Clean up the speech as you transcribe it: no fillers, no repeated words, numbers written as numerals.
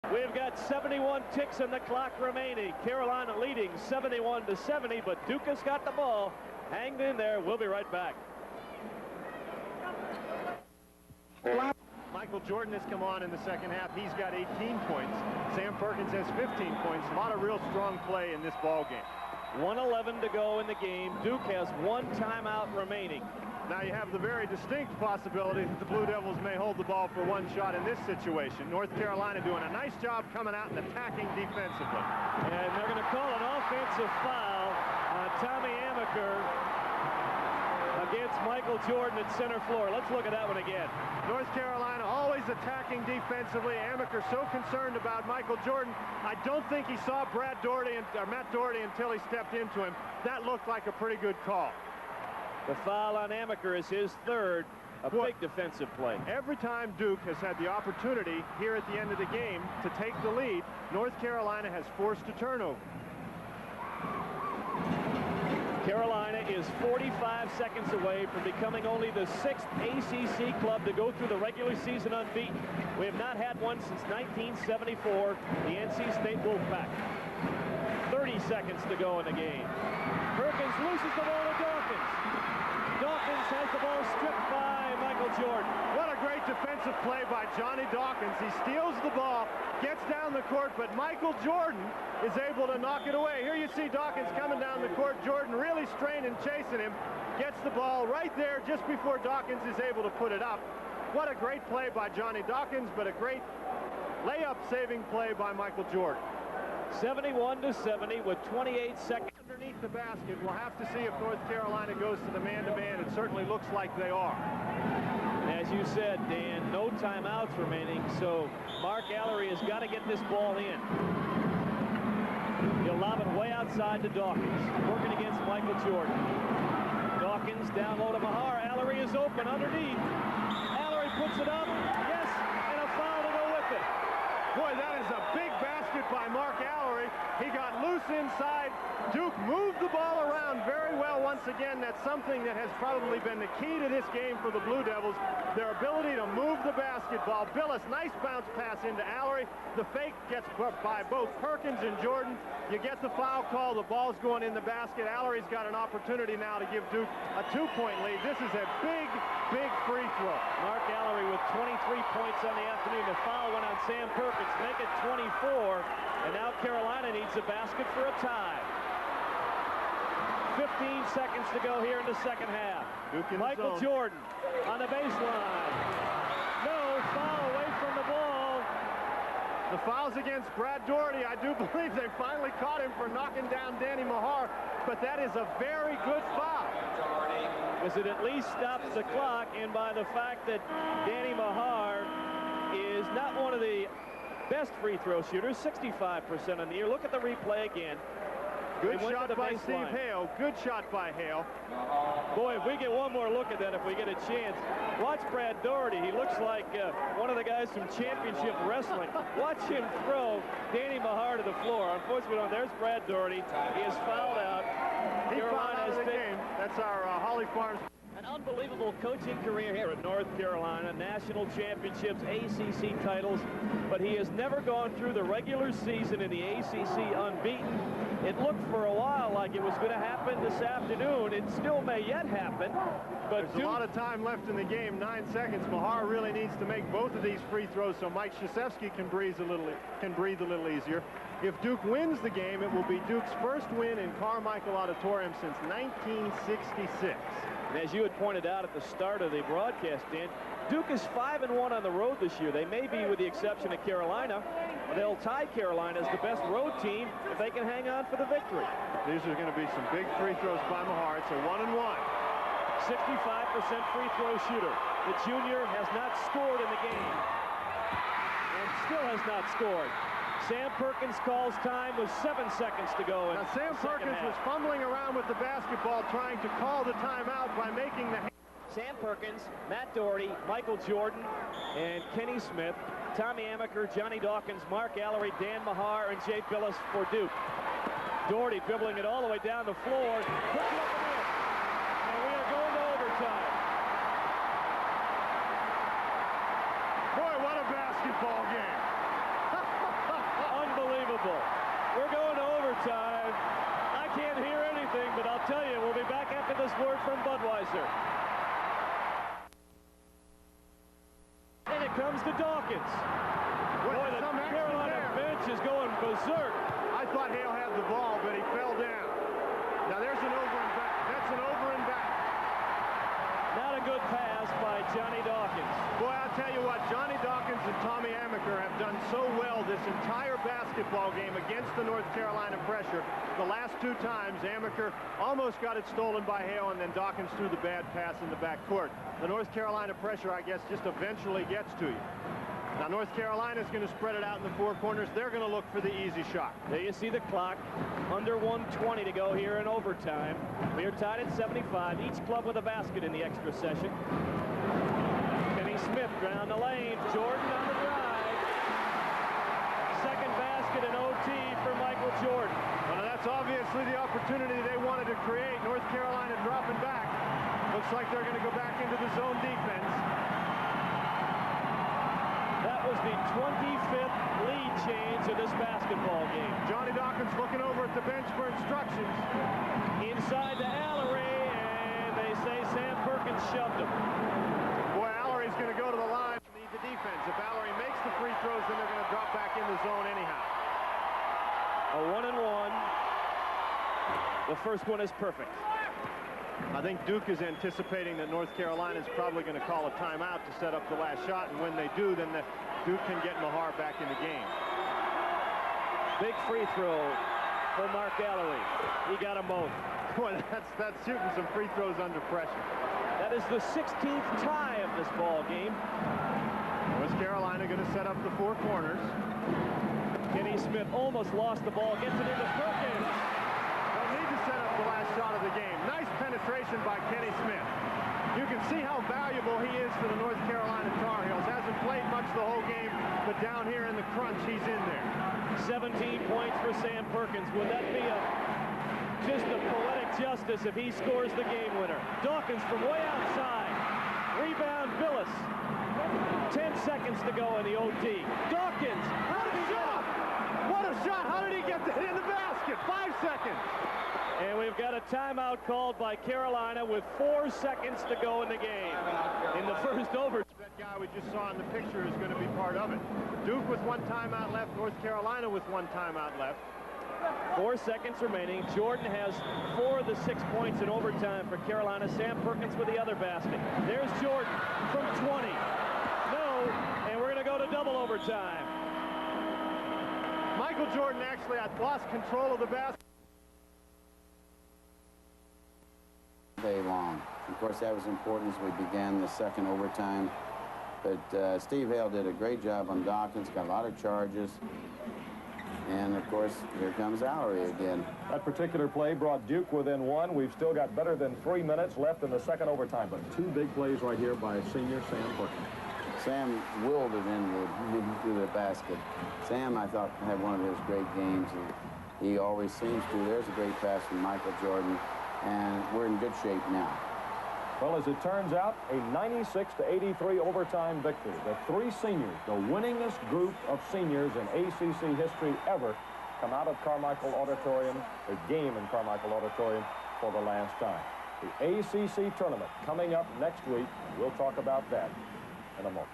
We've got 71 ticks in the clock remaining. Carolina leading 71-70, but Duke has got the ball. Hang in there. We'll be right back. Michael Jordan has come on in the second half. He's got 18 points. Sam Perkins has 15 points. A lot of real strong play in this ball game. 1:11 to go in the game. Duke has one timeout remaining. Now you have the very distinct possibility that the Blue Devils may hold the ball for one shot in this situation. North Carolina doing a nice job coming out and attacking defensively. And they're going to call an offensive foul on Tommy Amaker against Michael Jordan at center floor. Let's look at that one again. North Carolina always attacking defensively. Amaker so concerned about Michael Jordan. I don't think he saw Matt Doherty until he stepped into him. That looked like a pretty good call. The foul on Amaker is his third. A big defensive play. Every time Duke has had the opportunity here at the end of the game to take the lead, North Carolina has forced a turnover. Carolina is 45 seconds away from becoming only the 6th ACC club to go through the regular season unbeaten. We have not had one since 1974, the NC State Wolfpack. 30 seconds to go in the game. Perkins loses the ball to Dawkins. Dawkins has the ball stripped by Michael Jordan. What a great defensive play by Johnny Dawkins. He steals the ball, gets down the court, but Michael Jordan is able to knock it away. Here you see Dawkins coming down the court. Jordan really straining, chasing him. Gets the ball right there just before Dawkins is able to put it up. What a great play by Johnny Dawkins, but a great layup-saving play by Michael Jordan. 71-70 with 28 seconds. Underneath the basket, we'll have to see if North Carolina goes to the man-to-man. It certainly looks like they are. As you said, Dan, no timeouts remaining, so Mark Allery has got to get this ball in. He'll lob it way outside to Dawkins, working against Michael Jordan. Dawkins down low to Mahar. Allery is open underneath. Allery puts it up. Yes, and a foul to go with it. Boy, that is a big basket by Mark Allery. He got loose inside. Duke moved the ball around very well once again. That's something that has probably been the key to this game for the Blue Devils, their ability to move the basketball. Billis, nice bounce pass into Allery. The fake gets by both Perkins and Jordan. You get the foul call. The ball's going in the basket. Allery's got an opportunity now to give Duke a 2-point lead. This is a big, big free throw. Mark Allery with 23 points on the afternoon. The foul went on Sam Perkins. Make it 24. And now Carolina needs a basket for a tie. 15 seconds to go here in the second half. Michael Jordan on the baseline. No, foul away from the ball. The foul's against Brad Doherty. I do believe they finally caught him for knocking down Danny Mahar, but that is a very good foul. Because it at least stops the clock, and by the fact that Danny Mahar is not one of the best free throw shooters, 65% on the year. Look at the replay again. Good shot by Steve Hale. Good shot by Hale. Boy, if we get one more look at that, if we get a chance. Watch Brad Doherty. He looks like one of the guys from Championship Wrestling. Watch him throw Danny Mahar to the floor. Unfortunately, there's Brad Doherty. He is fouled out. He fouled out of the game. That's our Holly Farms. An unbelievable coaching career here at North Carolina. National championships, ACC titles, but he has never gone through the regular season in the ACC unbeaten. It looked for a while like it was going to happen this afternoon. It still may yet happen, but there's a lot of time left in the game, 9 seconds. Mahar really needs to make both of these free throws so Mike Krzyzewski can breathe a little easier. If Duke wins the game, it will be Duke's first win in Carmichael Auditorium since 1966. And as you had pointed out at the start of the broadcast, Dan, Duke is 5-1 on the road this year. They may be, with the exception of Carolina. They'll tie Carolina as the best road team if they can hang on for the victory. These are going to be some big free throws by Mahar. It's a 1-and-1. 65% free throw shooter. The junior has not scored in the game. And still has not scored. Sam Perkins calls time with 7 seconds to go. Now, Sam Perkins was fumbling around with the basketball trying to call the timeout by making the... Sam Perkins, Matt Doherty, Michael Jordan, and Kenny Smith, Tommy Amaker, Johnny Dawkins, Mark Allery, Dan Mahar, and Jay Billis for Duke. Doherty dribbling it all the way down the floor. Puts it up and in. And we are going to overtime. Boy, what a basketball game. word from Budweiser. And it comes to Dawkins. Boy, the Carolina bench is going berserk. I thought Hale had the ball, but he fell down. Now there's an over and back. That's an over and back. Not a good pass by Johnny Dawkins. Boy, I'll tell you what, Johnny Dawkins and Tommy Amaker have done so well this entire basketball game against the North Carolina pressure. The last two times, Amaker almost got it stolen by Hale, and then Dawkins threw the bad pass in the backcourt. The North Carolina pressure, I guess, just eventually gets to you. Now, North Carolina's going to spread it out in the four corners. They're going to look for the easy shot. There you see the clock. Under 1:20 to go here in overtime. We are tied at 75. Each club with a basket in the extra session. Kenny Smith down the lane. Jordan on the drive. Second basket in OT for Michael Jordan. Well, that's obviously the opportunity they wanted to create. North Carolina dropping back. Looks like they're going to go back into the zone defense. That was the 25th lead change of this basketball game. Johnny Dawkins looking over at the bench for instructions. Inside to Allery, and they say Sam Perkins shoved him. Boy, Allery's going to go to the line to lead the defense. If Allery makes the free throws, then they're going to drop back in the zone anyhow. A 1-and-1. The first one is perfect. I think Duke is anticipating that North Carolina is probably going to call a timeout to set up the last shot, and when they do, then Duke can get Mahar back in the game. Big free throw for Mark Allery. He got them both. Boy, that's shooting some free throws under pressure. That is the 16th tie of this ball game. North Carolina going to set up the four corners. Kenny Smith almost lost the ball, gets it into Perkins. They'll need to set up the last shot of the game. Nice penetration by Kenny Smith. You can see how valuable he is to the North Carolina Tar Heels. Hasn't played much the whole game, but down here in the crunch, he's in there. 17 points for Sam Perkins. Would that be just a poetic justice if he scores the game winner? Dawkins from way outside. Rebound, Billis. 10 seconds to go in the OT. Dawkins. What a shot! What a shot! How did he get that in the basket? 5 seconds. And we've got a timeout called by Carolina with 4 seconds to go in the game. In the first over. That guy we just saw in the picture is going to be part of it. Duke with 1 timeout left. North Carolina with 1 timeout left. 4 seconds remaining. Jordan has 4 of the 6 points in overtime for Carolina. Sam Perkins with the other basket. There's Jordan from 20. No, and we're going to go to double overtime. Michael Jordan actually lost control of the basket. Day long. Of course, that was important as we began the second overtime. But Steve Hale did a great job on Dawkins, got a lot of charges. And, of course, here comes Allery again. That particular play brought Duke within 1. We've still got better than 3 minutes left in the second overtime. But 2 big plays right here by senior Sam Perkins. Sam willed it into the basket. Sam, I thought, had one of his great games. And he always seems to. There's a great pass from Michael Jordan. And we're in good shape now. Well, as it turns out, a 96-83 overtime victory. The 3 seniors, the winningest group of seniors in ACC history ever, come out of Carmichael Auditorium, a game in Carmichael Auditorium for the last time. The ACC tournament coming up next week. We'll talk about that in a moment.